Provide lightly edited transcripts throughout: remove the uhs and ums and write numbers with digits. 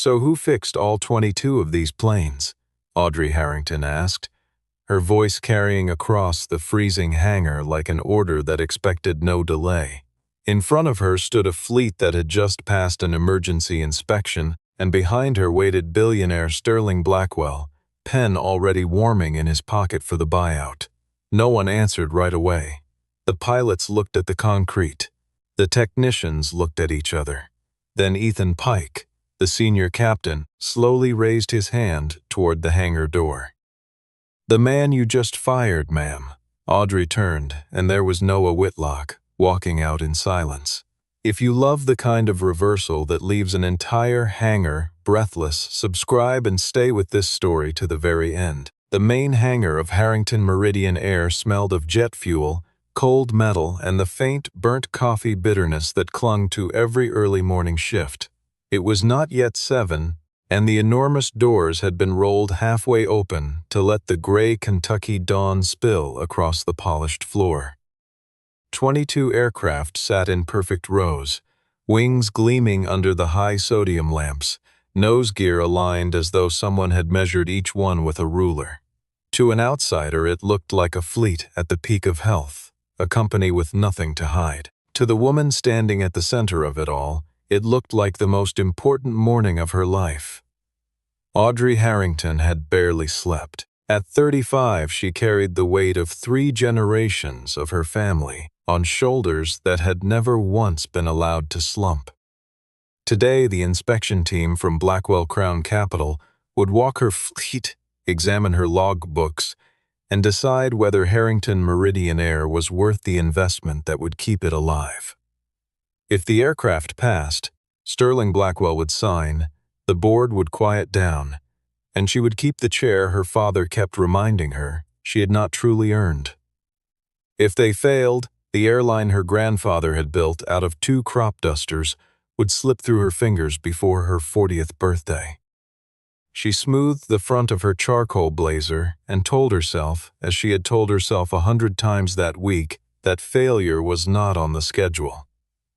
"So who fixed all 22 of these planes?" Audrey Harrington asked, her voice carrying across the freezing hangar like an order that expected no delay. In front of her stood a fleet that had just passed an emergency inspection, and behind her waited billionaire Sterling Blackwell, pen already warming in his pocket for the buyout. No one answered right away. The pilots looked at the concrete. The technicians looked at each other. Then Ethan Pike, the senior captain, slowly raised his hand toward the hangar door. "The man you just fired, ma'am." Audrey turned, and there was Noah Whitlock, walking out in silence. If you love the kind of reversal that leaves an entire hangar breathless, subscribe and stay with this story to the very end. The main hangar of Harrington Meridian Air smelled of jet fuel, cold metal, and the faint, burnt coffee bitterness that clung to every early morning shift. It was not yet 7, and the enormous doors had been rolled halfway open to let the gray Kentucky dawn spill across the polished floor. 22 aircraft sat in perfect rows, wings gleaming under the high sodium lamps, nose gear aligned as though someone had measured each one with a ruler. To an outsider, it looked like a fleet at the peak of health, a company with nothing to hide. To the woman standing at the center of it all, it looked like the most important morning of her life. Audrey Harrington had barely slept. At 35, she carried the weight of 3 generations of her family on shoulders that had never once been allowed to slump. Today, the inspection team from Blackwell Crown Capital would walk her fleet, examine her logbooks, and decide whether Harrington Meridian Air was worth the investment that would keep it alive. If the aircraft passed, Sterling Blackwell would sign, the board would quiet down, and she would keep the chair her father kept reminding her she had not truly earned. If they failed, the airline her grandfather had built out of 2 crop dusters would slip through her fingers before her 40th birthday. She smoothed the front of her charcoal blazer and told herself, as she had told herself 100 times that week, that failure was not on the schedule.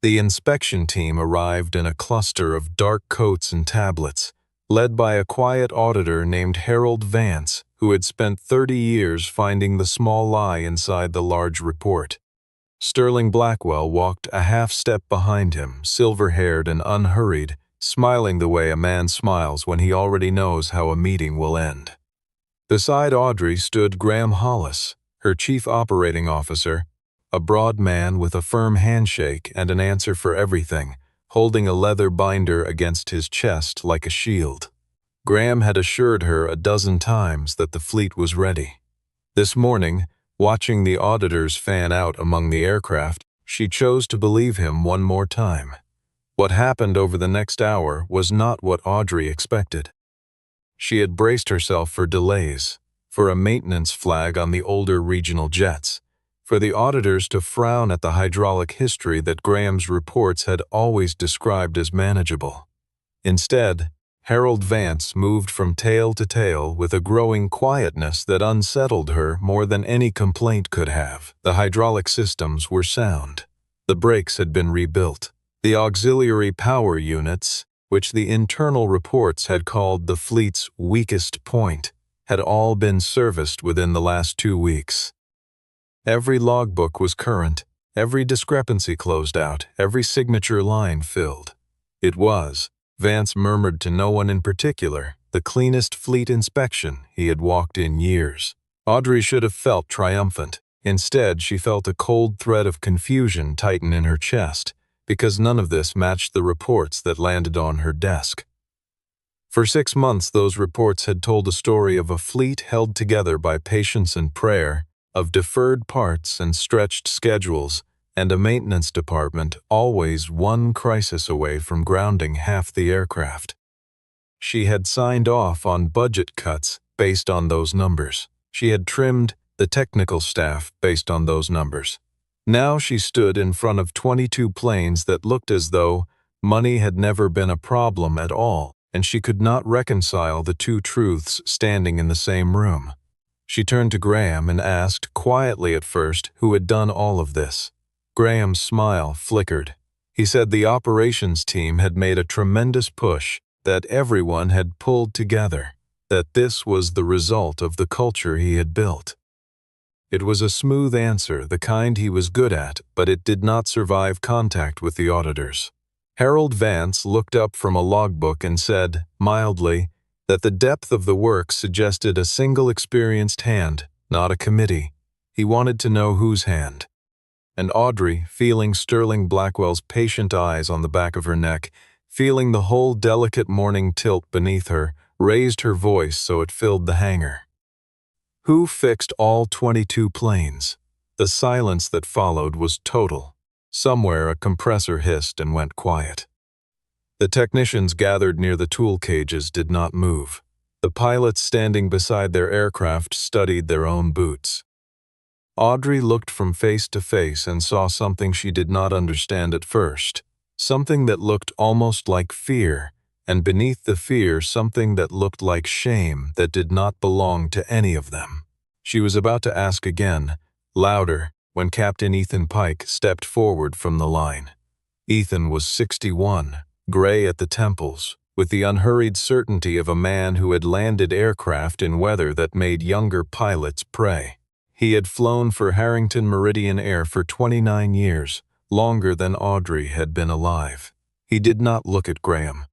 The inspection team arrived in a cluster of dark coats and tablets, led by a quiet auditor named Harold Vance, who had spent 30 years finding the small lie inside the large report. Sterling Blackwell walked a half-step behind him, silver-haired and unhurried, smiling the way a man smiles when he already knows how a meeting will end. Beside Audrey stood Graham Hollis, her chief operating officer, a broad man with a firm handshake and an answer for everything, holding a leather binder against his chest like a shield. Graham had assured her a dozen times that the fleet was ready. This morning, watching the auditors fan out among the aircraft, she chose to believe him one more time. What happened over the next hour was not what Audrey expected. She had braced herself for delays, for a maintenance flag on the older regional jets, for the auditors to frown at the hydraulic history that Graham's reports had always described as manageable. Instead, Harold Vance moved from tale to tale with a growing quietness that unsettled her more than any complaint could have. The hydraulic systems were sound. The brakes had been rebuilt. The auxiliary power units, which the internal reports had called the fleet's weakest point, had all been serviced within the last 2 weeks. Every logbook was current, every discrepancy closed out, every signature line filled. It was, Vance murmured to no one in particular, the cleanest fleet inspection he had walked in years. Audrey should have felt triumphant. Instead, she felt a cold thread of confusion tighten in her chest, because none of this matched the reports that landed on her desk. For 6 months, those reports had told a story of a fleet held together by patience and prayer, of deferred parts and stretched schedules, and a maintenance department always one crisis away from grounding half the aircraft. She had signed off on budget cuts based on those numbers. She had trimmed the technical staff based on those numbers. Now she stood in front of 22 planes that looked as though money had never been a problem at all, and she could not reconcile the 2 truths standing in the same room. She turned to Graham and asked, quietly at first, who had done all of this. Graham's smile flickered. He said the operations team had made a tremendous push, that everyone had pulled together, that this was the result of the culture he had built. It was a smooth answer, the kind he was good at, but it did not survive contact with the auditors. Harold Vance looked up from a logbook and said, mildly, that the depth of the work suggested a single experienced hand, not a committee. He wanted to know whose hand. And Audrey, feeling Sterling Blackwell's patient eyes on the back of her neck, feeling the whole delicate morning tilt beneath her, raised her voice so it filled the hangar. Who fixed all 22 planes? The silence that followed was total. Somewhere a compressor hissed and went quiet. The technicians gathered near the tool cages did not move. The pilots standing beside their aircraft studied their own boots. Audrey looked from face to face and saw something she did not understand at first, something that looked almost like fear, and beneath the fear something that looked like shame that did not belong to any of them. She was about to ask again, louder, when Captain Ethan Pike stepped forward from the line. Ethan was 61, gray at the temples, with the unhurried certainty of a man who had landed aircraft in weather that made younger pilots pray. He had flown for Harrington Meridian Air for 29 years, longer than Audrey had been alive. He did not look at Graham.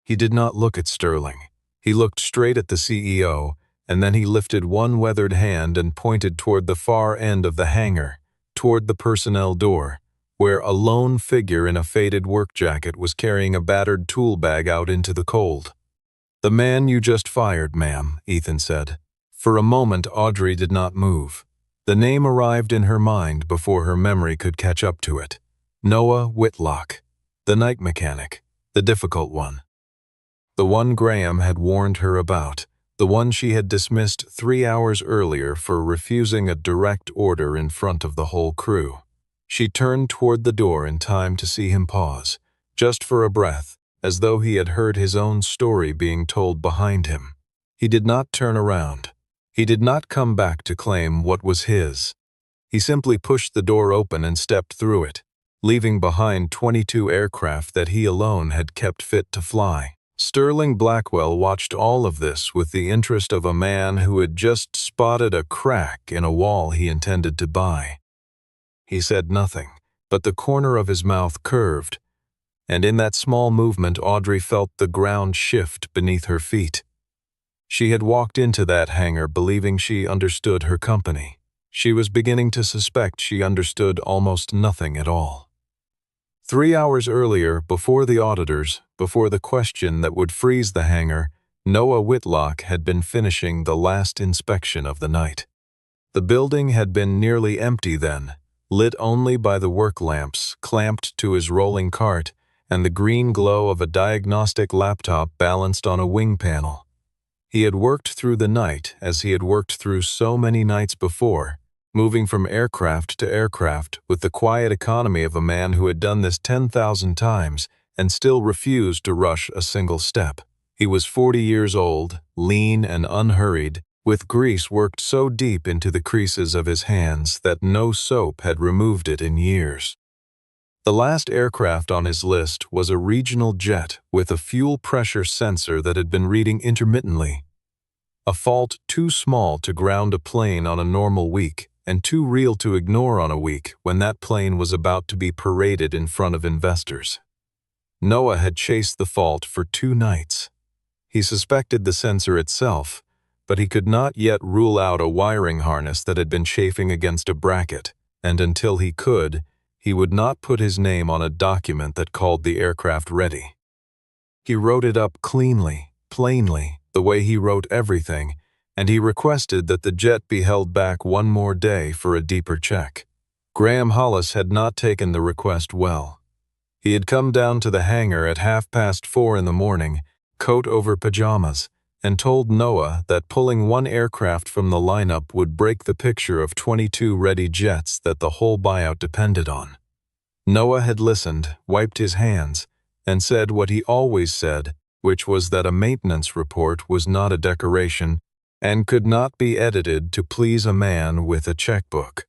He did not look at Sterling. He looked straight at the CEO, and then he lifted one weathered hand and pointed toward the far end of the hangar, toward the personnel door, where a lone figure in a faded work jacket was carrying a battered tool bag out into the cold. "The man you just fired, ma'am," Ethan said. For a moment, Audrey did not move. The name arrived in her mind before her memory could catch up to it. Noah Whitlock, the night mechanic, the difficult one. The one Graham had warned her about, the one she had dismissed 3 hours earlier for refusing a direct order in front of the whole crew. She turned toward the door in time to see him pause, just for a breath, as though he had heard his own story being told behind him. He did not turn around. He did not come back to claim what was his. He simply pushed the door open and stepped through it, leaving behind 22 aircraft that he alone had kept fit to fly. Sterling Blackwell watched all of this with the interest of a man who had just spotted a crack in a wall he intended to buy. He said nothing, but the corner of his mouth curved, and in that small movement Audrey felt the ground shift beneath her feet. She had walked into that hangar believing she understood her company. She was beginning to suspect she understood almost nothing at all. 3 hours earlier, before the auditors, before the question that would freeze the hangar, Noah Whitlock had been finishing the last inspection of the night. The building had been nearly empty then, lit only by the work lamps clamped to his rolling cart and the green glow of a diagnostic laptop balanced on a wing panel. He had worked through the night as he had worked through so many nights before, moving from aircraft to aircraft with the quiet economy of a man who had done this 10,000 times and still refused to rush a single step. He was 40 years old, lean and unhurried, with grease worked so deep into the creases of his hands that no soap had removed it in years. The last aircraft on his list was a regional jet with a fuel pressure sensor that had been reading intermittently. A fault too small to ground a plane on a normal week and too real to ignore on a week when that plane was about to be paraded in front of investors. Noah had chased the fault for 2 nights. He suspected the sensor itself, but he could not yet rule out a wiring harness that had been chafing against a bracket, and until he could, he would not put his name on a document that called the aircraft ready. He wrote it up cleanly, plainly, the way he wrote everything, and he requested that the jet be held back 1 more day for a deeper check. Graham Hollis had not taken the request well. He had come down to the hangar at 4:30 in the morning, coat over pajamas, and told Noah that pulling 1 aircraft from the lineup would break the picture of 22 ready jets that the whole buyout depended on. Noah had listened, wiped his hands, and said what he always said, which was that a maintenance report was not a decoration and could not be edited to please a man with a checkbook.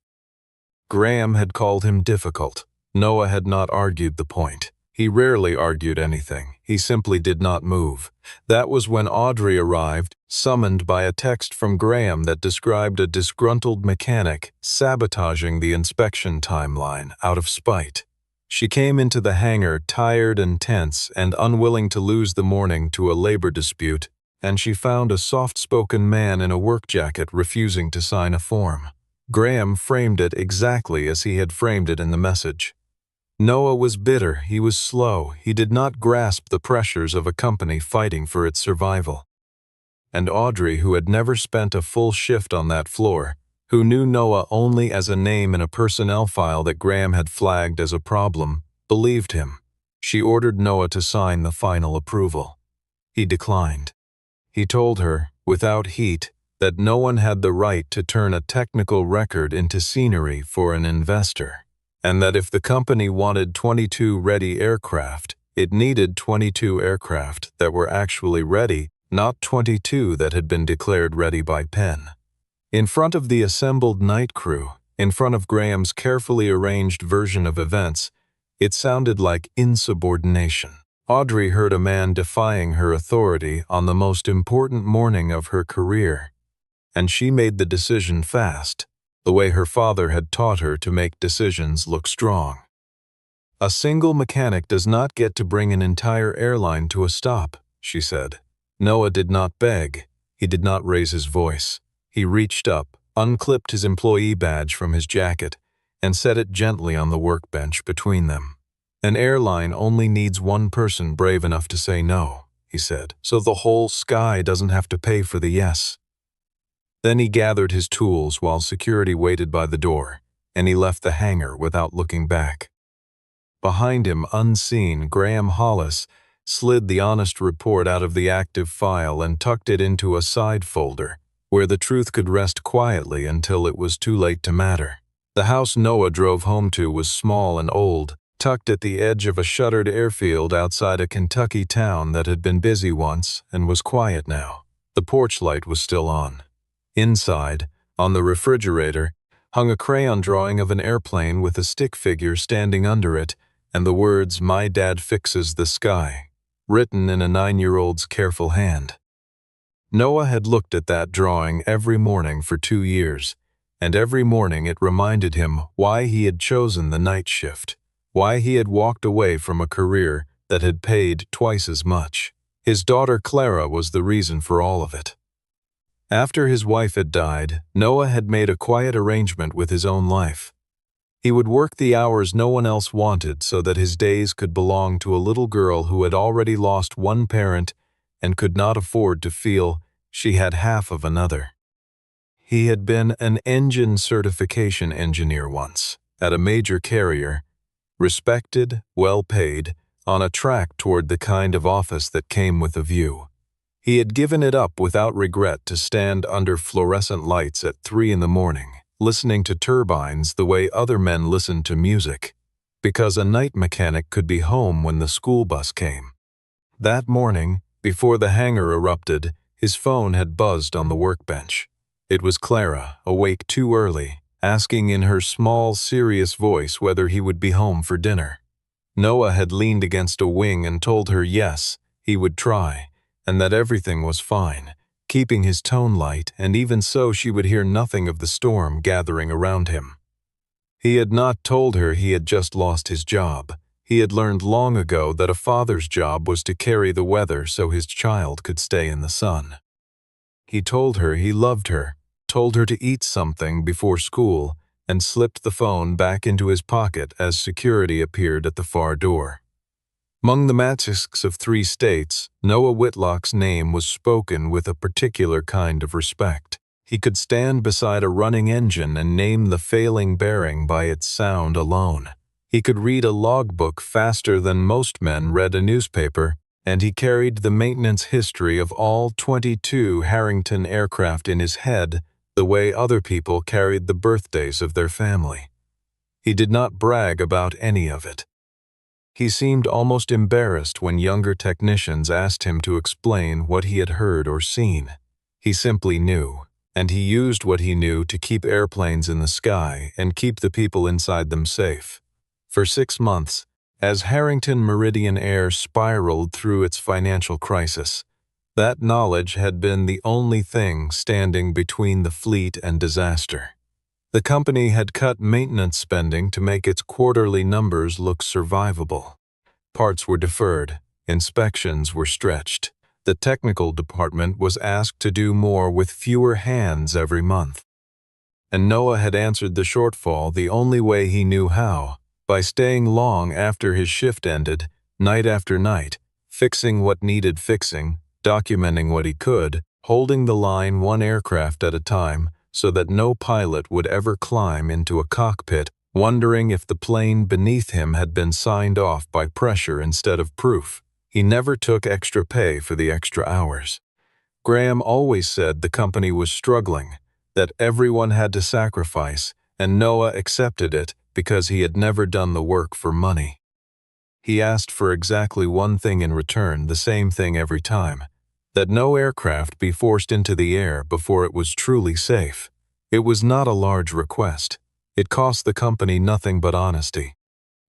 Graham had called him difficult. Noah had not argued the point. He rarely argued anything. He simply did not move. That was when Audrey arrived, summoned by a text from Graham that described a disgruntled mechanic sabotaging the inspection timeline out of spite. She came into the hangar tired and tense and unwilling to lose the morning to a labor dispute, and she found a soft-spoken man in a work jacket refusing to sign a form. Graham framed it exactly as he had framed it in the message. Noah was bitter, he was slow, he did not grasp the pressures of a company fighting for its survival. And Audrey, who had never spent a full shift on that floor, who knew Noah only as a name in a personnel file that Graham had flagged as a problem, believed him. She ordered Noah to sign the final approval. He declined. He told her, without heat, that no one had the right to turn a technical record into scenery for an investor, and that if the company wanted 22 ready aircraft, it needed 22 aircraft that were actually ready, not 22 that had been declared ready by Penn. In front of the assembled night crew, in front of Graham's carefully arranged version of events, it sounded like insubordination. Audrey heard a man defying her authority on the most important morning of her career, and she made the decision fast, the way her father had taught her to make decisions look strong. A single mechanic does not get to bring an entire airline to a stop, she said. Noah did not beg. He did not raise his voice. He reached up, unclipped his employee badge from his jacket, and set it gently on the workbench between them. An airline only needs one person brave enough to say no, he said, so the whole sky doesn't have to pay for the yes. Then he gathered his tools while security waited by the door, and he left the hangar without looking back. Behind him, unseen, Graham Hollis slid the honest report out of the active file and tucked it into a side folder, where the truth could rest quietly until it was too late to matter. The house Noah drove home to was small and old, tucked at the edge of a shuttered airfield outside a Kentucky town that had been busy once and was quiet now. The porch light was still on. Inside, on the refrigerator, hung a crayon drawing of an airplane with a stick figure standing under it and the words, "My dad fixes the sky," written in a 9-year-old's careful hand. Noah had looked at that drawing every morning for 2 years, and every morning it reminded him why he had chosen the night shift, why he had walked away from a career that had paid twice as much. His daughter Clara was the reason for all of it. After his wife had died, Noah had made a quiet arrangement with his own life. He would work the hours no one else wanted so that his days could belong to a little girl who had already lost one parent and could not afford to feel she had half of another. He had been an engine certification engineer once, at a major carrier, respected, well-paid, on a track toward the kind of office that came with a view. He had given it up without regret to stand under fluorescent lights at 3 in the morning, listening to turbines the way other men listened to music, because a night mechanic could be home when the school bus came. That morning, before the hangar erupted, his phone had buzzed on the workbench. It was Clara, awake too early, asking in her small, serious voice whether he would be home for dinner. Noah had leaned against a wing and told her yes, he would try, and that everything was fine, keeping his tone light, and even so she would hear nothing of the storm gathering around him. He had not told her he had just lost his job. He had learned long ago that a father's job was to carry the weather so his child could stay in the sun. He told her he loved her, told her to eat something before school, and slipped the phone back into his pocket as security appeared at the far door. Among the matsks of 3 states, Noah Whitlock's name was spoken with a particular kind of respect. He could stand beside a running engine and name the failing bearing by its sound alone. He could read a logbook faster than most men read a newspaper, and he carried the maintenance history of all 22 Harrington aircraft in his head the way other people carried the birthdays of their family. He did not brag about any of it. He seemed almost embarrassed when younger technicians asked him to explain what he had heard or seen. He simply knew, and he used what he knew to keep airplanes in the sky and keep the people inside them safe. For 6 months, As Harrington Meridian Air spiraled through its financial crisis, that knowledge had been the only thing standing between the fleet and disaster. The company had cut maintenance spending to make its quarterly numbers look survivable. Parts were deferred, inspections were stretched. The technical department was asked to do more with fewer hands every month. And Noah had answered the shortfall the only way he knew how, by staying long after his shift ended, night after night, fixing what needed fixing, documenting what he could, holding the line one aircraft at a time so that no pilot would ever climb into a cockpit wondering if the plane beneath him had been signed off by pressure instead of proof. He never took extra pay for the extra hours. Graham always said the company was struggling, that everyone had to sacrifice, and Noah accepted it because he had never done the work for money. He asked for exactly one thing in return, the same thing every time, that no aircraft be forced into the air before it was truly safe. It was not a large request. It cost the company nothing but honesty.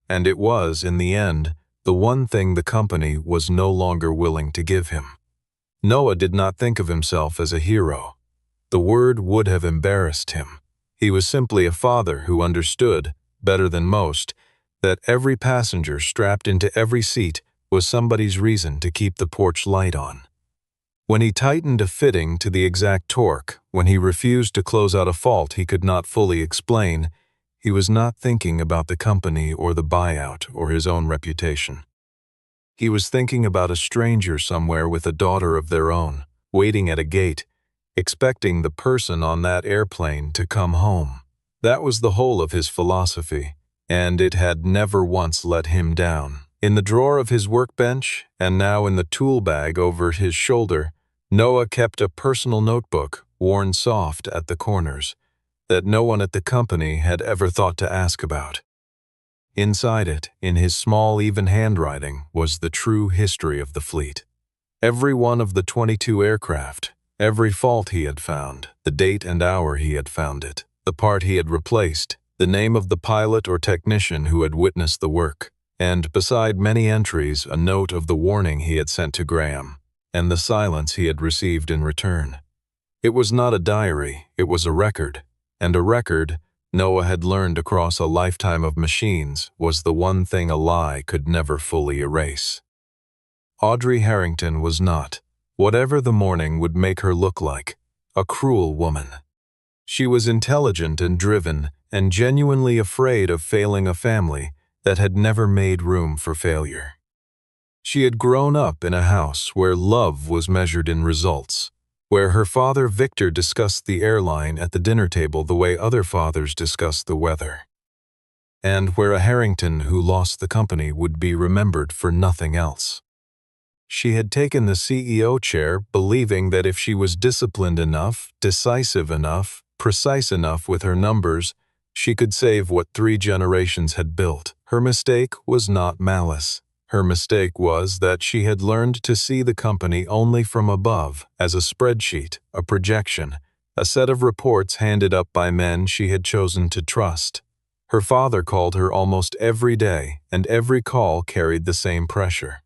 And it was, in the end, the one thing the company was no longer willing to give him. Noah did not think of himself as a hero. The word would have embarrassed him. He was simply a father who understood, better than most, that every passenger strapped into every seat was somebody's reason to keep the porch light on. When he tightened a fitting to the exact torque, when he refused to close out a fault he could not fully explain, he was not thinking about the company or the buyout or his own reputation. He was thinking about a stranger somewhere with a daughter of their own, waiting at a gate, expecting the person on that airplane to come home. That was the whole of his philosophy, and it had never once let him down. In the drawer of his workbench, and now in the tool bag over his shoulder, Noah kept a personal notebook, worn soft at the corners, that no one at the company had ever thought to ask about. Inside it, in his small, even handwriting, was the true history of the fleet. Every one of the 22 aircraft, every fault he had found, the date and hour he had found it, the part he had replaced, the name of the pilot or technician who had witnessed the work, and, beside many entries, a note of the warning he had sent to Graham, and the silence he had received in return. It was not a diary, it was a record, and a record, Noah had learned across a lifetime of machines, was the one thing a lie could never fully erase. Audrey Harrington was not, whatever the morning would make her look like, a cruel woman. She was intelligent and driven, and genuinely afraid of failing a family that had never made room for failure. She had grown up in a house where love was measured in results, where her father Victor discussed the airline at the dinner table the way other fathers discussed the weather, and where a Harrington who lost the company would be remembered for nothing else. She had taken the CEO chair believing that if she was disciplined enough, decisive enough, precise enough with her numbers, she could save what 3 generations had built. Her mistake was not malice. Her mistake was that she had learned to see the company only from above, as a spreadsheet, a projection, a set of reports handed up by men she had chosen to trust. Her father called her almost every day, and every call carried the same pressure.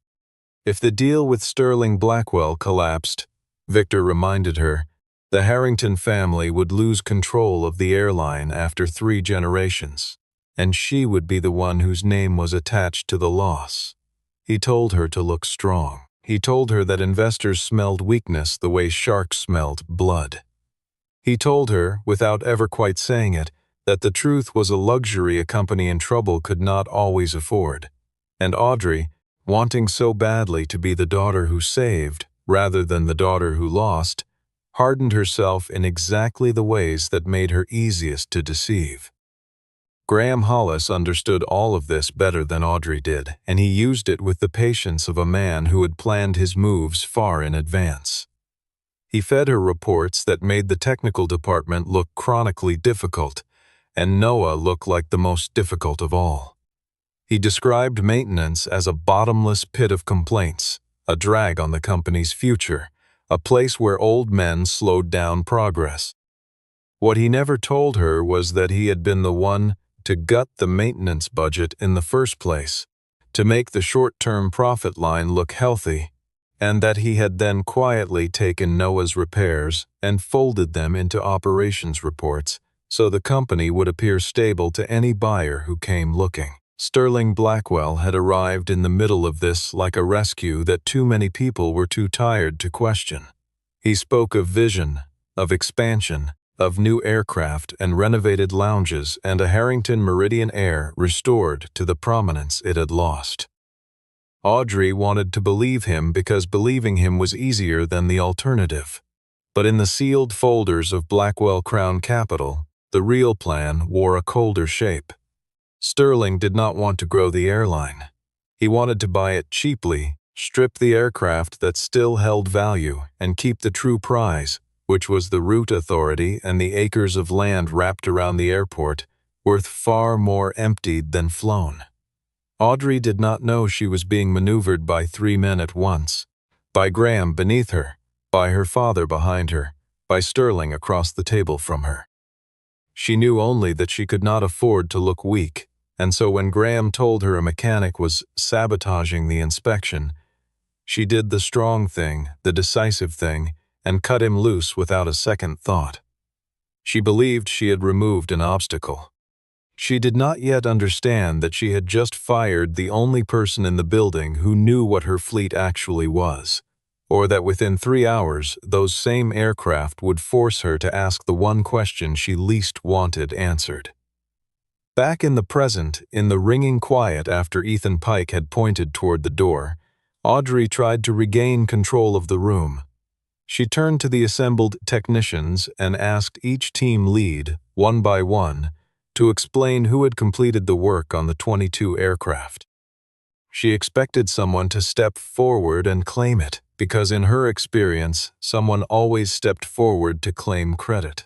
If the deal with Sterling Blackwell collapsed, Victor reminded her, the Harrington family would lose control of the airline after 3 generations, and she would be the one whose name was attached to the loss. He told her to look strong. He told her that investors smelled weakness the way sharks smelled blood. He told her, without ever quite saying it, that the truth was a luxury a company in trouble could not always afford. And Audrey, wanting so badly to be the daughter who saved, rather than the daughter who lost, hardened herself in exactly the ways that made her easiest to deceive. Graham Hollis understood all of this better than Audrey did, and he used it with the patience of a man who had planned his moves far in advance. He fed her reports that made the technical department look chronically difficult, and Noah look like the most difficult of all. He described maintenance as a bottomless pit of complaints, a drag on the company's future, a place where old men slowed down progress. What he never told her was that he had been the one to gut the maintenance budget in the first place, to make the short-term profit line look healthy, and that he had then quietly taken Noah's repairs and folded them into operations reports so the company would appear stable to any buyer who came looking. Sterling Blackwell had arrived in the middle of this like a rescue that too many people were too tired to question. He spoke of vision, of expansion, of new aircraft and renovated lounges and a Harrington Meridian Air restored to the prominence it had lost. Audrey wanted to believe him because believing him was easier than the alternative. But in the sealed folders of Blackwell Crown Capital, the real plan wore a colder shape. Sterling did not want to grow the airline. He wanted to buy it cheaply, strip the aircraft that still held value, and keep the true prize, which was the route authority and the acres of land wrapped around the airport, worth far more emptied than flown. Audrey did not know she was being maneuvered by 3 men at once, by Graham beneath her, by her father behind her, by Sterling across the table from her. She knew only that she could not afford to look weak, and so when Graham told her a mechanic was sabotaging the inspection, she did the strong thing, the decisive thing, and cut him loose without a second thought. She believed she had removed an obstacle. She did not yet understand that she had just fired the only person in the building who knew what her fleet actually was, or that within 3 hours those same aircraft would force her to ask the one question she least wanted answered. Back in the present, in the ringing quiet after Ethan Pike had pointed toward the door, Audrey tried to regain control of the room. She turned to the assembled technicians and asked each team lead, one by one, to explain who had completed the work on the 22 aircraft. She expected someone to step forward and claim it, because in her experience, someone always stepped forward to claim credit.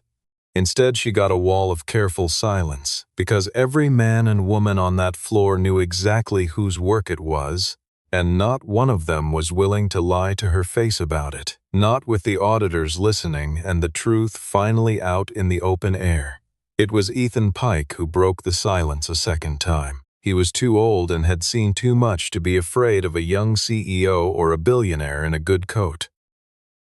Instead, she got a wall of careful silence, because every man and woman on that floor knew exactly whose work it was, and not one of them was willing to lie to her face about it, not with the auditors listening and the truth finally out in the open air. It was Ethan Pike who broke the silence a second time. He was too old and had seen too much to be afraid of a young CEO or a billionaire in a good coat.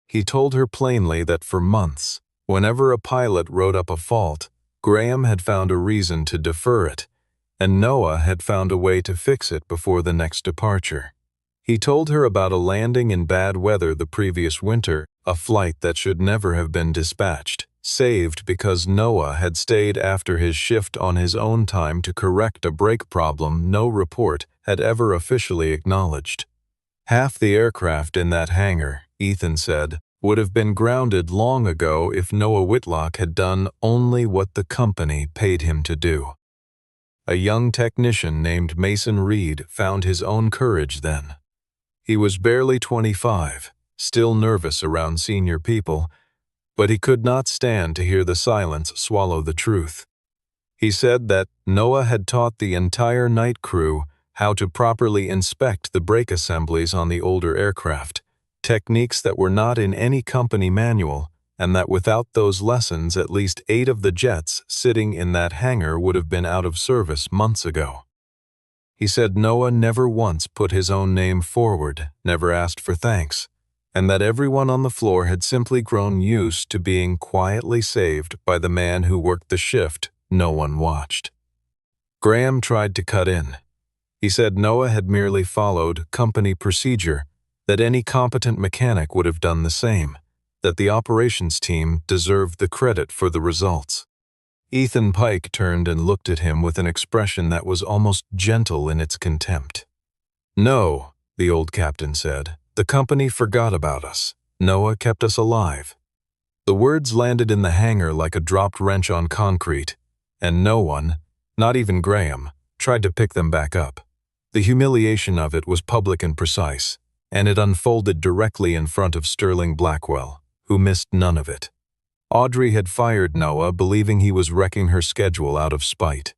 He told her plainly that for months, whenever a pilot wrote up a fault, Graham had found a reason to defer it, and Noah had found a way to fix it before the next departure. He told her about a landing in bad weather the previous winter, a flight that should never have been dispatched, saved because Noah had stayed after his shift on his own time to correct a brake problem no report had ever officially acknowledged. Half the aircraft in that hangar, Ethan said, would have been grounded long ago if Noah Whitlock had done only what the company paid him to do. A young technician named Mason Reed found his own courage then. He was barely 25, still nervous around senior people, but he could not stand to hear the silence swallow the truth. He said that Noah had taught the entire night crew how to properly inspect the brake assemblies on the older aircraft, techniques that were not in any company manual, and that without those lessons at least 8 of the jets sitting in that hangar would have been out of service months ago. He said Noah never once put his own name forward, never asked for thanks, and that everyone on the floor had simply grown used to being quietly saved by the man who worked the shift no one watched. Graham tried to cut in. He said Noah had merely followed company procedure, that any competent mechanic would have done the same, that the operations team deserved the credit for the results. Ethan Pike turned and looked at him with an expression that was almost gentle in its contempt. "No," the old captain said. "The company forgot about us. Noah kept us alive." The words landed in the hangar like a dropped wrench on concrete, and no one, not even Graham, tried to pick them back up. The humiliation of it was public and precise, and it unfolded directly in front of Sterling Blackwell, who missed none of it. Audrey had fired Noah, believing he was wrecking her schedule out of spite.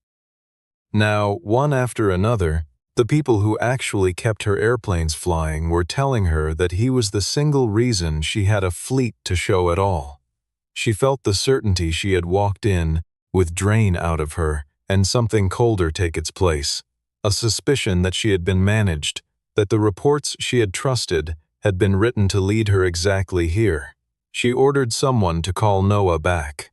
Now, one after another, the people who actually kept her airplanes flying were telling her that he was the single reason she had a fleet to show at all. She felt the certainty she had walked in with drain out of her and something colder take its place, a suspicion that she had been managed, that the reports she had trusted had been written to lead her exactly here. She ordered someone to call Noah back.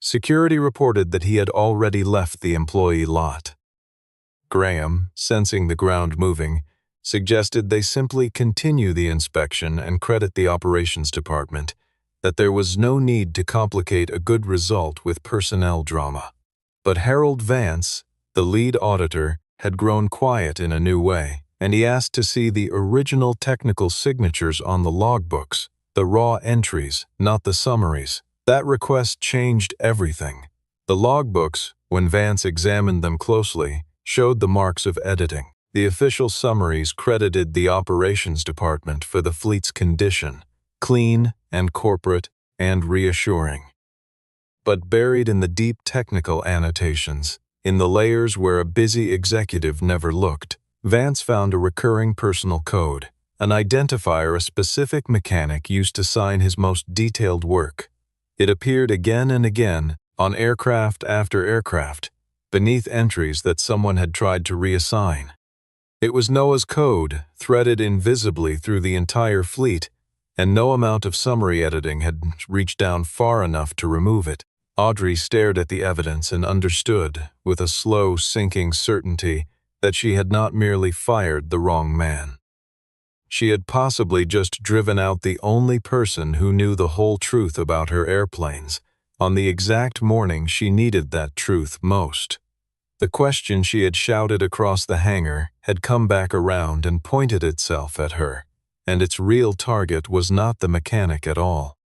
Security reported that he had already left the employee lot. Graham, sensing the ground moving, suggested they simply continue the inspection and credit the operations department, that there was no need to complicate a good result with personnel drama. But Harold Vance, the lead auditor, had grown quiet in a new way, and he asked to see the original technical signatures on the logbooks, the raw entries, not the summaries. That request changed everything. The logbooks, when Vance examined them closely, showed the marks of editing. The official summaries credited the operations department for the fleet's condition, clean and corporate and reassuring. But buried in the deep technical annotations, in the layers where a busy executive never looked, Vance found a recurring personal code, an identifier a specific mechanic used to sign his most detailed work. It appeared again and again, on aircraft after aircraft, beneath entries that someone had tried to reassign. It was Noah's code, threaded invisibly through the entire fleet, and no amount of summary editing had reached down far enough to remove it. Audrey stared at the evidence and understood, with a slow, sinking certainty, that she had not merely fired the wrong man. She had possibly just driven out the only person who knew the whole truth about her airplanes, on the exact morning she needed that truth most. The question she had shouted across the hangar had come back around and pointed itself at her, and its real target was not the mechanic at all.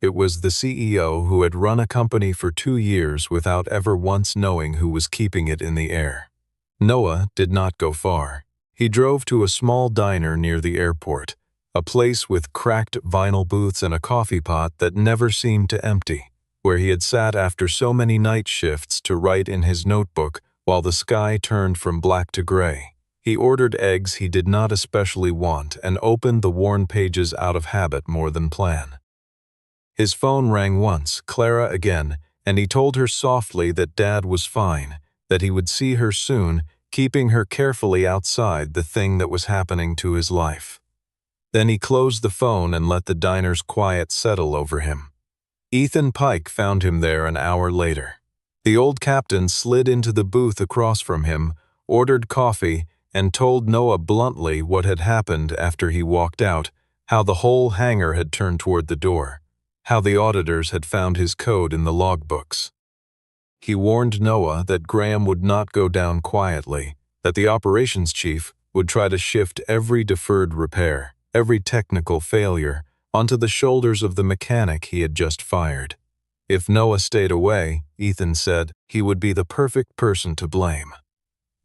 It was the CEO who had run a company for 2 years without ever once knowing who was keeping it in the air. Noah did not go far. He drove to a small diner near the airport, a place with cracked vinyl booths and a coffee pot that never seemed to empty, where he had sat after so many night shifts to write in his notebook while the sky turned from black to gray. He ordered eggs he did not especially want and opened the worn pages out of habit more than plan. His phone rang once, Clara again, and he told her softly that Dad was fine, that he would see her soon, keeping her carefully outside the thing that was happening to his life. Then he closed the phone and let the diner's quiet settle over him. Ethan Pike found him there an hour later. The old captain slid into the booth across from him, ordered coffee, and told Noah bluntly what had happened after he walked out, how the whole hangar had turned toward the door, how the auditors had found his code in the logbooks. He warned Noah that Graham would not go down quietly, that the operations chief would try to shift every deferred repair, every technical failure, onto the shoulders of the mechanic he had just fired. If Noah stayed away, Ethan said, he would be the perfect person to blame.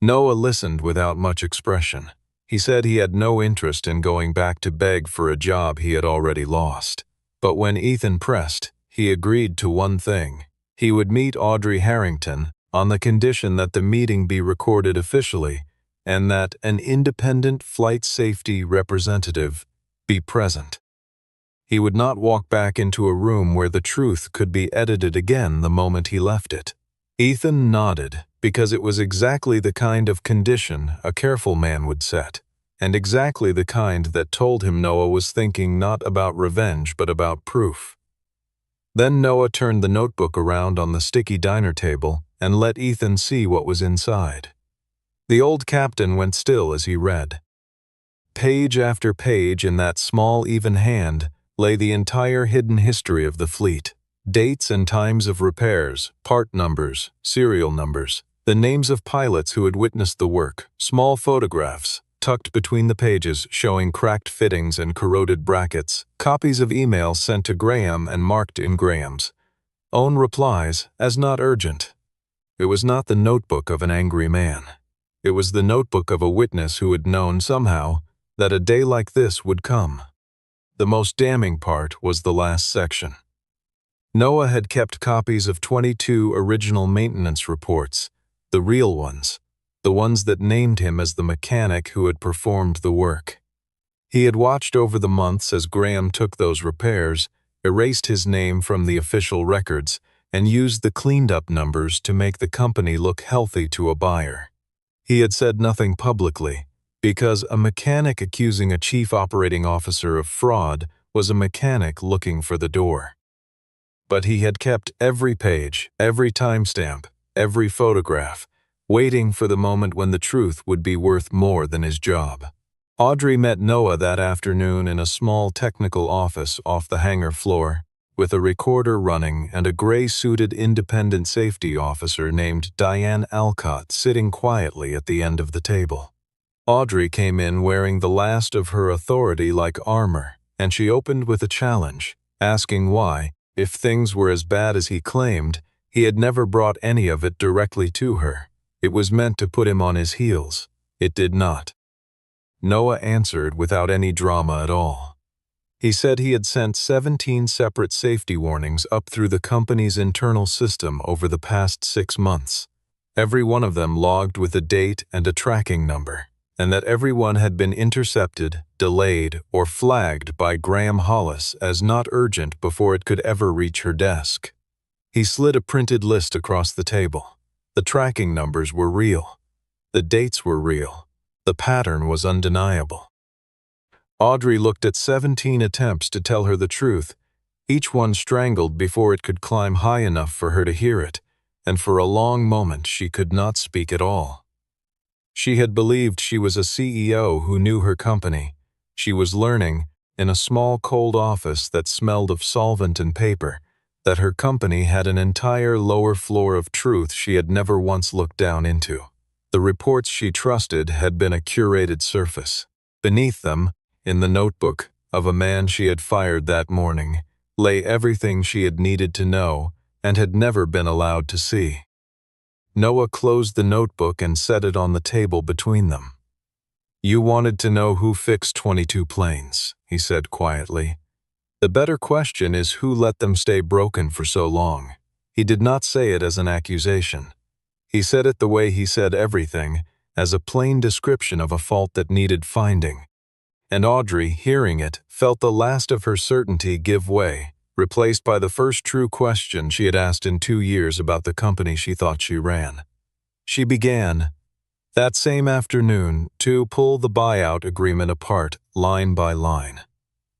Noah listened without much expression. He said he had no interest in going back to beg for a job he had already lost. But when Ethan pressed, he agreed to one thing. He would meet Audrey Harrington on the condition that the meeting be recorded officially and that an independent flight safety representative be present. He would not walk back into a room where the truth could be edited again the moment he left it. Ethan nodded, because it was exactly the kind of condition a careful man would set, and exactly the kind that told him Noah was thinking not about revenge but about proof. Then Noah turned the notebook around on the sticky diner table and let Ethan see what was inside. The old captain went still as he read. Page after page in that small, even hand lay the entire hidden history of the fleet. Dates and times of repairs, part numbers, serial numbers, the names of pilots who had witnessed the work, small photographs, tucked between the pages showing cracked fittings and corroded brackets, copies of emails sent to Graham and marked in Graham's own replies as not urgent. It was not the notebook of an angry man. It was the notebook of a witness who had known somehow that a day like this would come. The most damning part was the last section. Noah had kept copies of 22 original maintenance reports, the real ones, the ones that named him as the mechanic who had performed the work. He had watched over the months as Graham took those repairs, erased his name from the official records, and used the cleaned-up numbers to make the company look healthy to a buyer. He had said nothing publicly, because a mechanic accusing a chief operating officer of fraud was a mechanic looking for the door. But he had kept every page, every timestamp, every photograph, waiting for the moment when the truth would be worth more than his job. Audrey met Noah that afternoon in a small technical office off the hangar floor, with a recorder running and a gray-suited independent safety officer named Diane Alcott sitting quietly at the end of the table. Audrey came in wearing the last of her authority-like armor, and she opened with a challenge, asking why, if things were as bad as he claimed, he had never brought any of it directly to her. It was meant to put him on his heels. It did not. Noah answered without any drama at all. He said he had sent 17 separate safety warnings up through the company's internal system over the past 6 months. Every one of them logged with a date and a tracking number, and that every one had been intercepted, delayed, or flagged by Graham Hollis as not urgent before it could ever reach her desk. He slid a printed list across the table. The tracking numbers were real. The dates were real. The pattern was undeniable. Audrey looked at 17 attempts to tell her the truth, each one strangled before it could climb high enough for her to hear it, and for a long moment she could not speak at all. She had believed she was a CEO who knew her company. She was learning, in a small cold office that smelled of solvent and paper, that her company had an entire lower floor of truth she had never once looked down into. The reports she trusted had been a curated surface. Beneath them, in the notebook of a man she had fired that morning, lay everything she had needed to know and had never been allowed to see. Noah closed the notebook and set it on the table between them. "You wanted to know who fixed 22 planes," he said quietly. "The better question is who let them stay broken for so long." He did not say it as an accusation. He said it the way he said everything, as a plain description of a fault that needed finding. And Audrey, hearing it, felt the last of her certainty give way, replaced by the first true question she had asked in 2 years about the company she thought she ran. She began, that same afternoon, to pull the buyout agreement apart, line by line.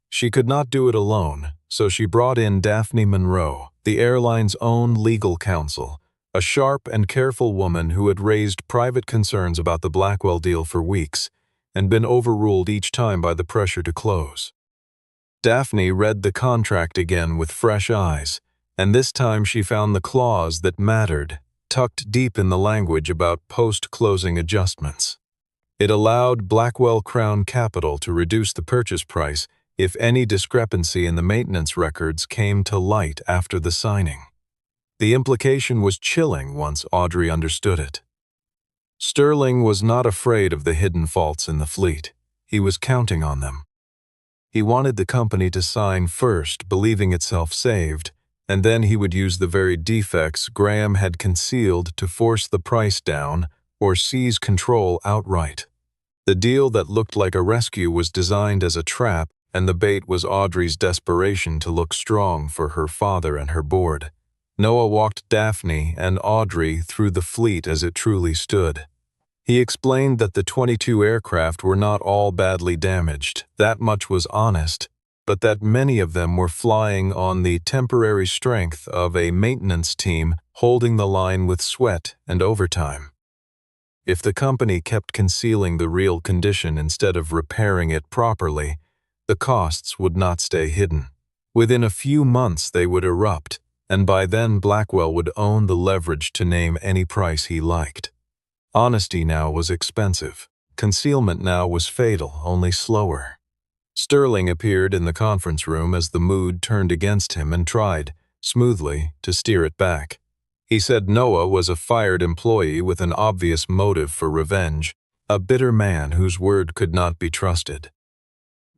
She could not do it alone, so she brought in Daphne Monroe, the airline's own legal counsel, a sharp and careful woman who had raised private concerns about the Blackwell deal for weeks, and been overruled each time by the pressure to close. Daphne read the contract again with fresh eyes, and this time she found the clause that mattered, tucked deep in the language about post-closing adjustments. It allowed Blackwell Crown Capital to reduce the purchase price if any discrepancy in the maintenance records came to light after the signing. The implication was chilling once Audrey understood it. Sterling was not afraid of the hidden faults in the fleet. He was counting on them. He wanted the company to sign first, believing itself saved, and then he would use the very defects Graham had concealed to force the price down or seize control outright. The deal that looked like a rescue was designed as a trap, and the bait was Audrey's desperation to look strong for her father and her board. Noah walked Daphne and Audrey through the fleet as it truly stood. He explained that the 22 aircraft were not all badly damaged, that much was honest, but that many of them were flying on the temporary strength of a maintenance team holding the line with sweat and overtime. If the company kept concealing the real condition instead of repairing it properly, the costs would not stay hidden. Within a few months they would erupt, and by then Blackwell would own the leverage to name any price he liked. Honesty now was expensive. Concealment now was fatal, only slower. Sterling appeared in the conference room as the mood turned against him and tried, smoothly, to steer it back. He said Noah was a fired employee with an obvious motive for revenge, a bitter man whose word could not be trusted.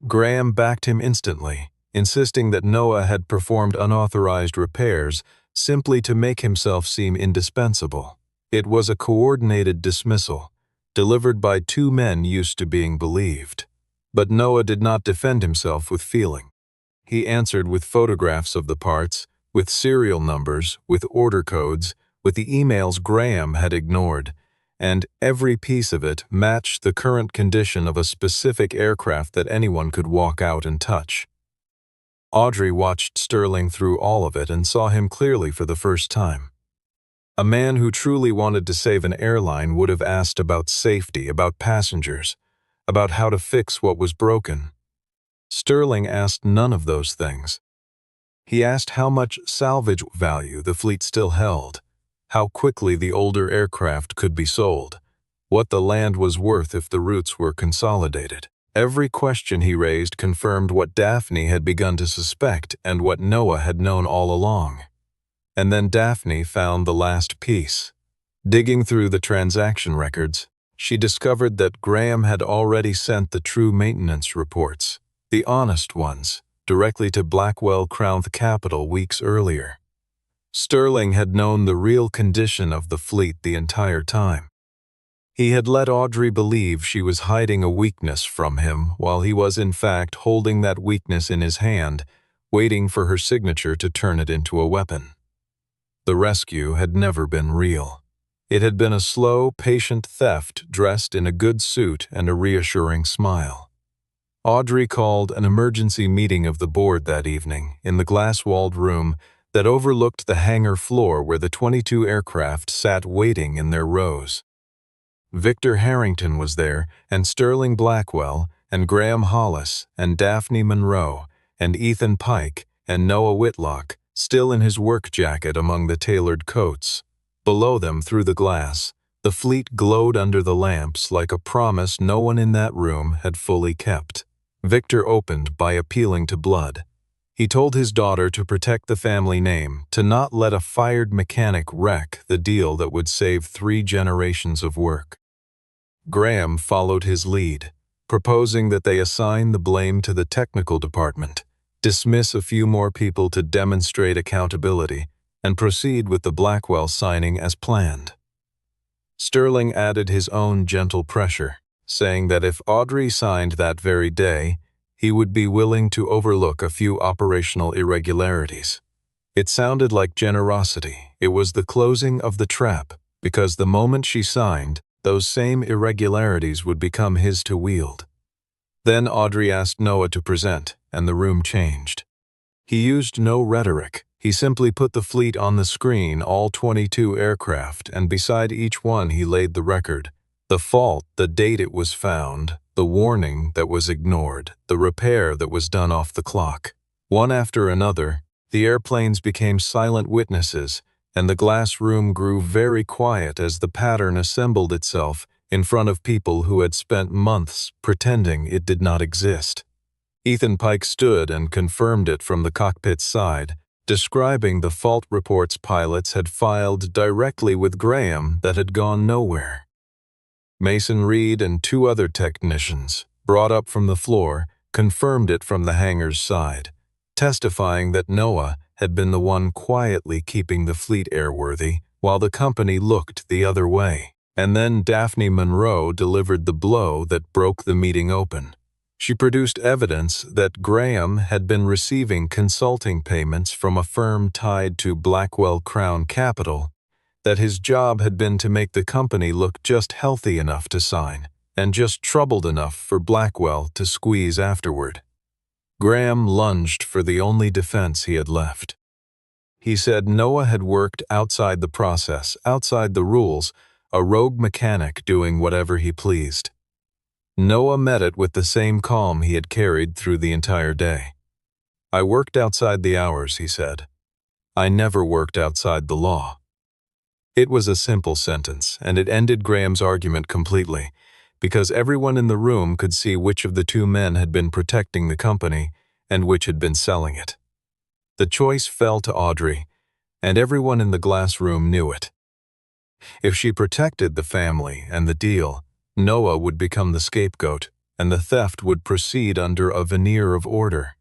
Graham backed him instantly, insisting that Noah had performed unauthorized repairs simply to make himself seem indispensable. It was a coordinated dismissal, delivered by 2 men used to being believed. But Noah did not defend himself with feeling. He answered with photographs of the parts, with serial numbers, with order codes, with the emails Graham had ignored, and every piece of it matched the current condition of a specific aircraft that anyone could walk out and touch. Audrey watched Sterling through all of it and saw him clearly for the first time. A man who truly wanted to save an airline would have asked about safety, about passengers, about how to fix what was broken. Sterling asked none of those things. He asked how much salvage value the fleet still held, how quickly the older aircraft could be sold, what the land was worth if the routes were consolidated. Every question he raised confirmed what Daphne had begun to suspect and what Noah had known all along. And then Daphne found the last piece. Digging through the transaction records, she discovered that Graham had already sent the true maintenance reports, the honest ones, directly to Blackwell Crown Capital weeks earlier. Sterling had known the real condition of the fleet the entire time. He had let Audrey believe she was hiding a weakness from him while he was in fact holding that weakness in his hand, waiting for her signature to turn it into a weapon. The rescue had never been real. It had been a slow, patient theft dressed in a good suit and a reassuring smile. Audrey called an emergency meeting of the board that evening in the glass-walled room that overlooked the hangar floor where the 22 aircraft sat waiting in their rows. Victor Harrington was there, and Sterling Blackwell, and Graham Hollis, and Daphne Monroe, and Ethan Pike, and Noah Whitlock, still in his work jacket among the tailored coats. Below them, through the glass, the fleet glowed under the lamps like a promise no one in that room had fully kept. Victor opened by appealing to blood. He told his daughter to protect the family name, to not let a fired mechanic wreck the deal that would save 3 generations of work. Graham followed his lead, proposing that they assign the blame to the technical department, dismiss a few more people to demonstrate accountability, and proceed with the Blackwell signing as planned. Sterling added his own gentle pressure, saying that if Audrey signed that very day, he would be willing to overlook a few operational irregularities. It sounded like generosity. It was the closing of the trap, because the moment she signed, those same irregularities would become his to wield. Then Audrey asked Noah to present, and the room changed. He used no rhetoric. He simply put the fleet on the screen, all 22 aircraft, and beside each one he laid the record. The fault, the date it was found, the warning that was ignored, the repair that was done off the clock. One after another, the airplanes became silent witnesses, and the glass room grew very quiet as the pattern assembled itself in front of people who had spent months pretending it did not exist. Ethan Pike stood and confirmed it from the cockpit side, describing the fault reports pilots had filed directly with Graham that had gone nowhere. Mason Reed and 2 other technicians, brought up from the floor, confirmed it from the hangar's side, testifying that Noah had been the one quietly keeping the fleet airworthy while the company looked the other way. And then Daphne Monroe delivered the blow that broke the meeting open. She produced evidence that Graham had been receiving consulting payments from a firm tied to Blackwell Crown Capital, that his job had been to make the company look just healthy enough to sign, and just troubled enough for Blackwell to squeeze afterward. Graham lunged for the only defense he had left. He said Noah had worked outside the process, outside the rules, a rogue mechanic doing whatever he pleased. Noah met it with the same calm he had carried through the entire day. "I worked outside the hours," he said. "I never worked outside the law." It was a simple sentence, and it ended Graham's argument completely, because everyone in the room could see which of the 2 men had been protecting the company and which had been selling it. The choice fell to Audrey, and everyone in the glass room knew it. If she protected the family and the deal, Noah would become the scapegoat, and the theft would proceed under a veneer of order.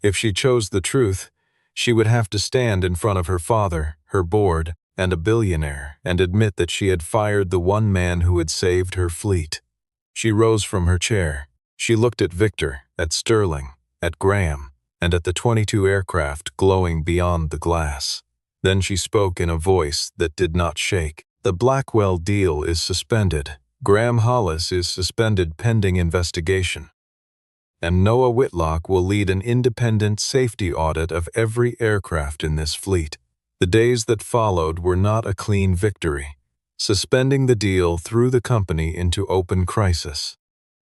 If she chose the truth, she would have to stand in front of her father, her board, and a billionaire, and admit that she had fired the one man who had saved her fleet. She rose from her chair. She looked at Victor, at Sterling, at Graham, and at the 22 aircraft glowing beyond the glass. Then she spoke in a voice that did not shake. The Blackwell deal is suspended. Graham Hollis is suspended pending investigation. And Noah Whitlock will lead an independent safety audit of every aircraft in this fleet. The days that followed were not a clean victory. Suspending the deal threw the company into open crisis.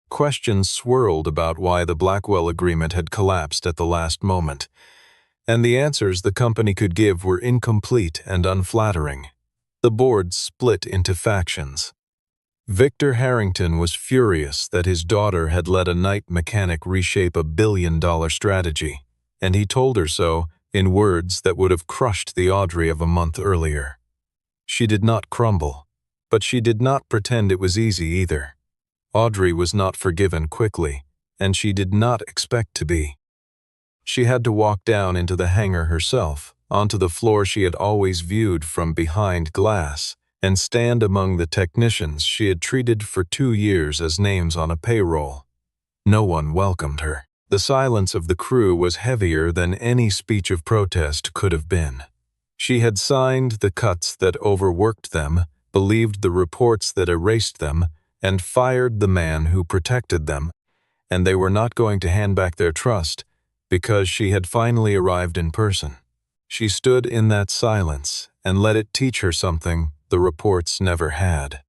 Questions swirled about why the Blackwell agreement had collapsed at the last moment, and the answers the company could give were incomplete and unflattering. The board split into factions. Victor Harrington was furious that his daughter had let a night mechanic reshape a billion-dollar strategy, and he told her so in words that would have crushed the Audrey of a month earlier. She did not crumble, but she did not pretend it was easy either. Audrey was not forgiven quickly, and she did not expect to be. She had to walk down into the hangar herself, onto the floor she had always viewed from behind glass, and stand among the technicians she had treated for 2 years as names on a payroll. No one welcomed her. The silence of the crew was heavier than any speech of protest could have been. She had signed the cuts that overworked them, believed the reports that erased them, and fired the man who protected them, and they were not going to hand back their trust because she had finally arrived in person. She stood in that silence and let it teach her something the reports never had.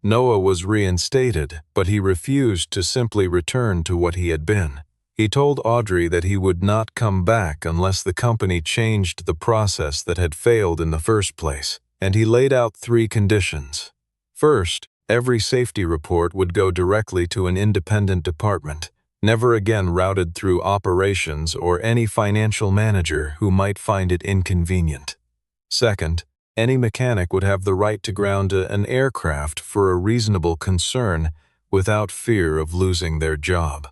Noah was reinstated, but he refused to simply return to what he had been. He told Audrey that he would not come back unless the company changed the process that had failed in the first place, and he laid out 3 conditions. First, every safety report would go directly to an independent department, never again routed through operations or any financial manager who might find it inconvenient. Second, any mechanic would have the right to ground an aircraft for a reasonable concern without fear of losing their job.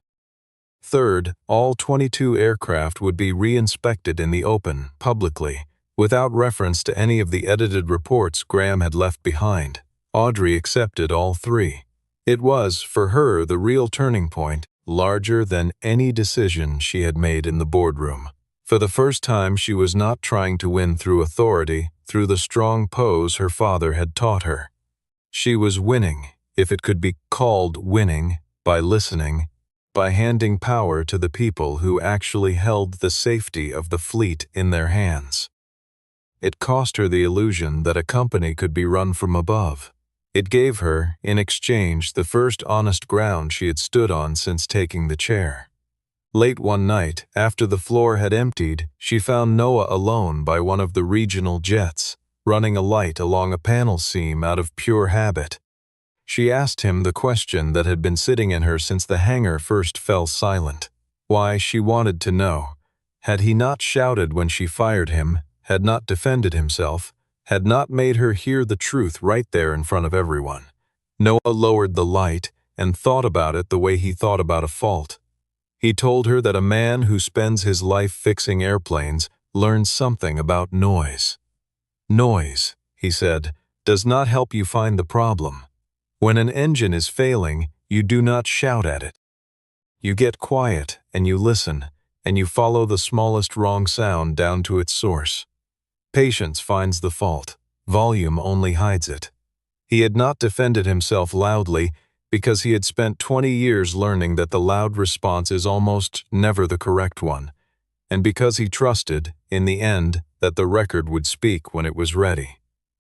Third, all 22 aircraft would be re-inspected in the open, publicly, without reference to any of the edited reports Graham had left behind. Audrey accepted all 3. It was, for her, the real turning point, larger than any decision she had made in the boardroom. For the first time, she was not trying to win through authority, through the strong pose her father had taught her. She was winning, if it could be called winning, by listening, by handing power to the people who actually held the safety of the fleet in their hands. It cost her the illusion that a company could be run from above. It gave her, in exchange, the first honest ground she had stood on since taking the chair. Late one night, after the floor had emptied, she found Noah alone by one of the regional jets, running a light along a panel seam out of pure habit. She asked him the question that had been sitting in her since the hangar first fell silent. Why, she wanted to know. Had he not shouted when she fired him, had not defended himself, had not made her hear the truth right there in front of everyone? Noah lowered the light and thought about it the way he thought about a fault. He told her that a man who spends his life fixing airplanes learns something about noise. Noise, he said, does not help you find the problem. When an engine is failing, you do not shout at it. You get quiet and you listen, and you follow the smallest wrong sound down to its source. Patience finds the fault. Volume only hides it. He had not defended himself loudly because he had spent 20 years learning that the loud response is almost never the correct one, and because he trusted, in the end, that the record would speak when it was ready.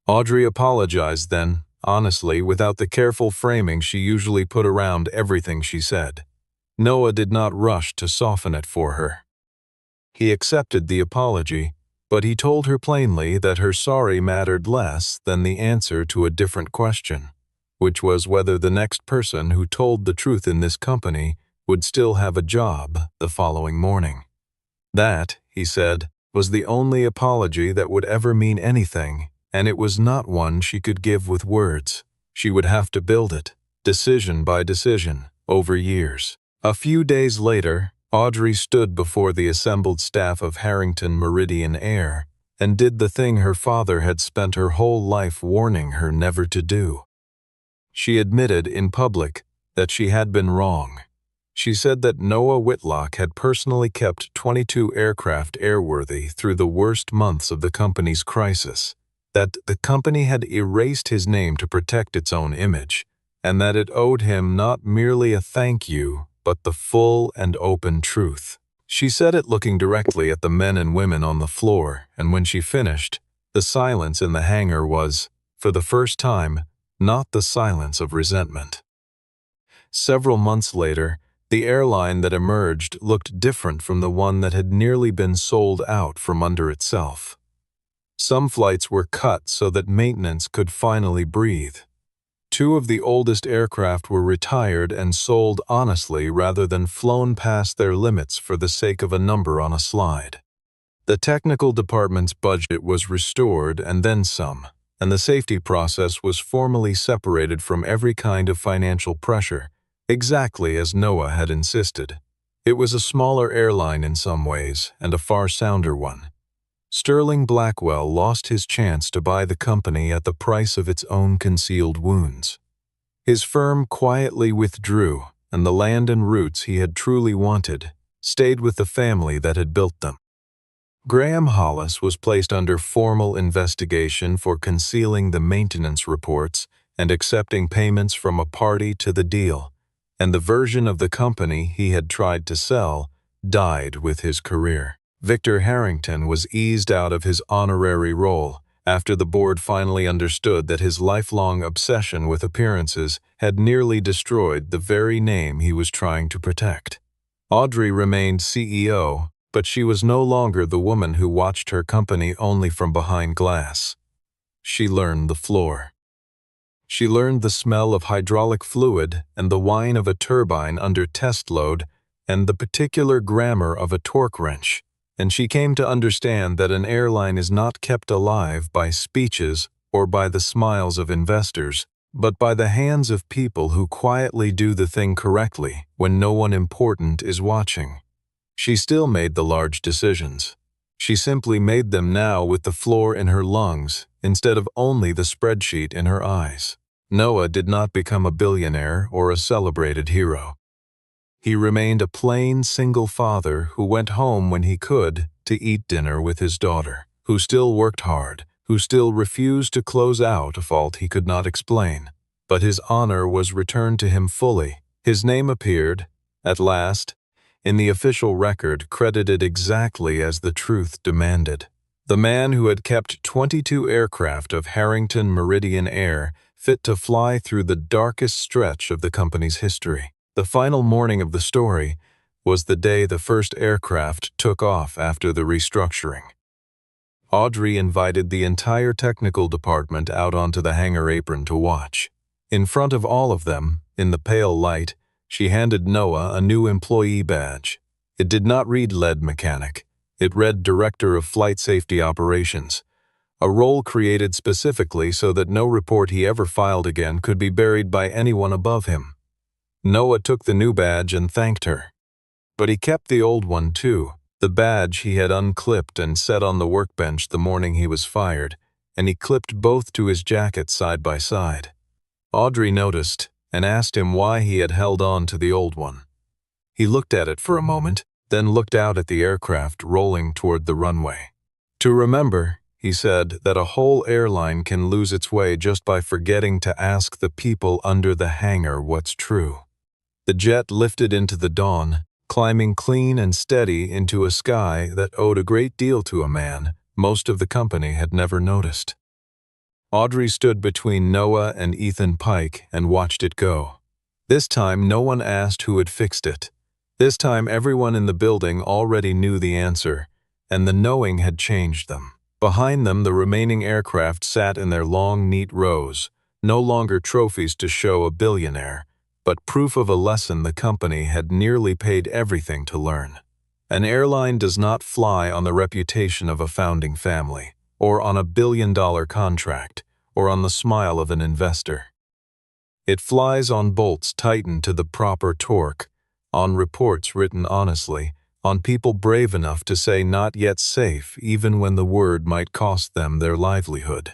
Audrey apologized then, honestly, without the careful framing she usually put around everything she said. Noah did not rush to soften it for her. He accepted the apology, but he told her plainly that her sorry mattered less than the answer to a different question, which was whether the next person who told the truth in this company would still have a job the following morning. That, he said, was the only apology that would ever mean anything, and it was not one she could give with words. She would have to build it, decision by decision, over years. A few days later, Audrey stood before the assembled staff of Harrington Meridian Air and did the thing her father had spent her whole life warning her never to do. She admitted in public that she had been wrong. She said that Noah Whitlock had personally kept 22 aircraft airworthy through the worst months of the company's crisis, that the company had erased his name to protect its own image, and that it owed him not merely a thank you, but the full and open truth. She said it looking directly at the men and women on the floor, and when she finished, the silence in the hangar was, for the first time, not the silence of resentment. Several months later, the airline that emerged looked different from the one that had nearly been sold out from under itself. Some flights were cut so that maintenance could finally breathe. 2 of the oldest aircraft were retired and sold honestly rather than flown past their limits for the sake of a number on a slide. The technical department's budget was restored and then some, and the safety process was formally separated from every kind of financial pressure, exactly as Noah had insisted. It was a smaller airline in some ways, and a far sounder one. Sterling Blackwell lost his chance to buy the company at the price of its own concealed wounds. His firm quietly withdrew, and the land and roots he had truly wanted stayed with the family that had built them. Graham Hollis was placed under formal investigation for concealing the maintenance reports and accepting payments from a party to the deal, and the version of the company he had tried to sell died with his career. Victor Harrington was eased out of his honorary role after the board finally understood that his lifelong obsession with appearances had nearly destroyed the very name he was trying to protect. Audrey remained CEO, but she was no longer the woman who watched her company only from behind glass. She learned the floor. She learned the smell of hydraulic fluid and the whine of a turbine under test load and the particular grammar of a torque wrench. And she came to understand that an airline is not kept alive by speeches or by the smiles of investors, but by the hands of people who quietly do the thing correctly when no one important is watching. She still made the large decisions. She simply made them now with the floor in her lungs instead of only the spreadsheet in her eyes. Noah did not become a billionaire or a celebrated hero. He remained a plain, single father who went home when he could to eat dinner with his daughter, who still worked hard, who still refused to close out a fault he could not explain. But his honor was returned to him fully. His name appeared, at last, in the official record credited exactly as the truth demanded. The man who had kept 22 aircraft of Harrington Meridian Air fit to fly through the darkest stretch of the company's history. The final morning of the story was the day the first aircraft took off after the restructuring. Audrey invited the entire technical department out onto the hangar apron to watch. In front of all of them, in the pale light, she handed Noah a new employee badge. It did not read lead mechanic. It read Director of Flight Safety Operations, a role created specifically so that no report he ever filed again could be buried by anyone above him. Noah took the new badge and thanked her. But he kept the old one too, the badge he had unclipped and set on the workbench the morning he was fired, and he clipped both to his jacket side by side. Audrey noticed and asked him why he had held on to the old one. He looked at it for a moment, then looked out at the aircraft rolling toward the runway. To remember, he said, that a whole airline can lose its way just by forgetting to ask the people under the hangar what's true. The jet lifted into the dawn, climbing clean and steady into a sky that owed a great deal to a man most of the company had never noticed. Audrey stood between Noah and Ethan Pike and watched it go. This time no one asked who had fixed it. This time everyone in the building already knew the answer, and the knowing had changed them. Behind them the remaining aircraft sat in their long, neat rows, no longer trophies to show a billionaire, but proof of a lesson the company had nearly paid everything to learn. An airline does not fly on the reputation of a founding family, or on a billion-dollar contract, or on the smile of an investor. It flies on bolts tightened to the proper torque, on reports written honestly, on people brave enough to say not yet safe even when the word might cost them their livelihood.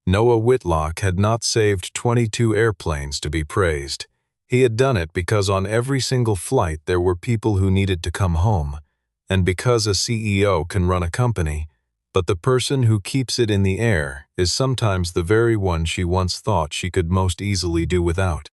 Noah Whitlock had not saved 22 airplanes to be praised. He had done it because on every single flight there were people who needed to come home, and because a CEO can run a company, But the person who keeps it in the air is sometimes the very one she once thought she could most easily do without.